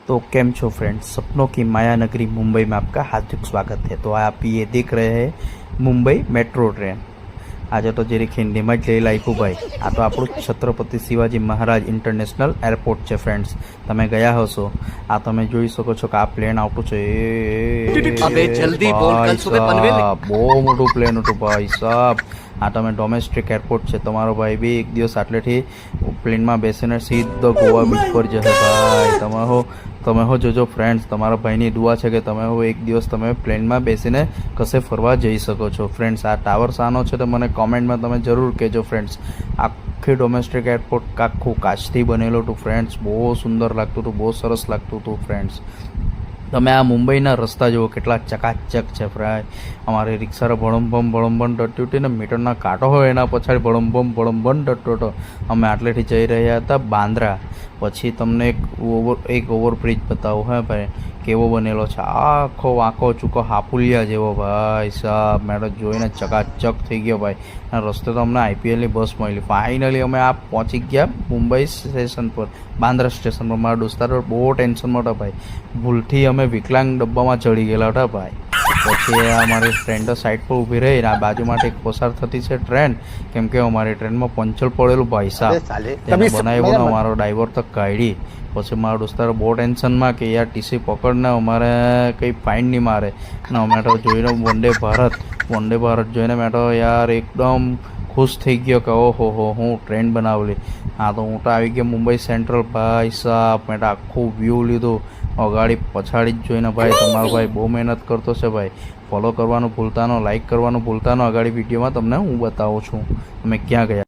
तो केम छो फ्रेंड्स, सपनों की माया नगरी मुंबई में आपका हार्दिक स्वागत है। तो आप ये देख रहे हैं मुंबई मेट्रो ट्रेन। आज तो जेरी हिंदी में ज लाइकू भाई आ तो आप छत्रपति शिवाजी महाराज इंटरनेशनल एरपोर्ट है फ्रेंड्स। तमे गया हशो आ तमे जोई सको छो कि आ प्लेन आवतुं छे। अबे जल्दी बोल, कल सुबह पनवेल बहु मोटું प्लेन हतुं भाई साहब। आ तमे डोमेस्टिक एरपोर्ट है। तमारो भाई भी एक दिवस आटलेथी प्लेन में बेसीने सीधो गोवा बीच पर जशे भाई। તમે હો જોજો ફ્રેન્ડ્સ, તમારા ભાઈની દુઆ છે કે તમે હો એક દિવસ તમે પ્લેનમાં બેસીને કશે ફરવા જઈ શકો છો ફ્રેન્ડ્સ। આ ટાવર સાનો છે તો મને કોમેન્ટમાં તમે જરૂર કહેજો ફ્રેન્ડ્સ। આખી ડોમેસ્ટિક એરપોર્ટ આખું કાચથી બનેલું હતું ફ્રેન્ડ્સ। બહુ સુંદર લાગતું હતું, બહુ સરસ લાગતું હતું ફ્રેન્ડ્સ। તમે આ મુંબઈના રસ્તા જુઓ કેટલા ચકાચક છે ફ્રાય। અમારી રિક્ષા ભળંભમ ડટ્યું હતી ને મીટરના કાંટો હોય એના પછાડી ભળંભમ ડટ્યો હતો। અમે આટલેથી જઈ રહ્યા હતા બાંદ્રા। પછી તમને એક ઓવરબ્રિજ બતાવું હે ભાઈ, કેવો બનેલો છે। આખો વાંકો ચૂકો હાપુલિયા જેવો ભાઈ સાહેબ। મેં તો જોઈને ચકાચક થઈ ગયો ભાઈ। આ રસ્તે તો અમને આઈપીએલની બસ મળી। ફાઇનલી અમે આ પહોંચી ગયા મુંબઈ સ્ટેશન પર, બાંદ્રા સ્ટેશન પર। મારા દોસ્તારો બહુ ટેન્શનમાં હતા ભાઈ, ભૂલથી અમે વિકલાંગ ડબ્બામાં ચડી ગયેલા હતા ભાઈ। પછી અમારી ફ્રેન્ડો સાઈડ પર ઊભી રહીને આ બાજુ માટે એક પસાર થતી છે ટ્રેન, કેમ કે અમારી ટ્રેનમાં પંચર પડેલું ભાઈ સાહેબ। તેને બનાવ્યું ને અમારો ડ્રાઈવર તો કાઢી। પછી મારા દોસ્તારો બહુ ટેન્શનમાં કે યાર ટીસી પકડને, અમારે કંઈ ફાઇન નહીં મારે ને। અમે તો જોઈને વંદે ભારત જોઈને મેં તો યાર એકદમ ખુશ થઈ ગયો કે ઓહો હું ટ્રેન બનાવેલી। હા તો હું તો આવી ગયો મુંબઈ સેન્ટ્રલ ભાઈ સાહેબ। મેં તો આખું વ્યૂ લીધું અગાડી પછાડી જ જોઈને ભાઈ। તમારો ભાઈ બહુ મહેનત કરતો છે ભાઈ। ફોલો કરવાનું ભૂલતા ન, લાઇક કરવાનું ભૂલતા ન। અગાડી વિડીયોમાં તમને હું બતાવું છું અમે ક્યાં ગયા।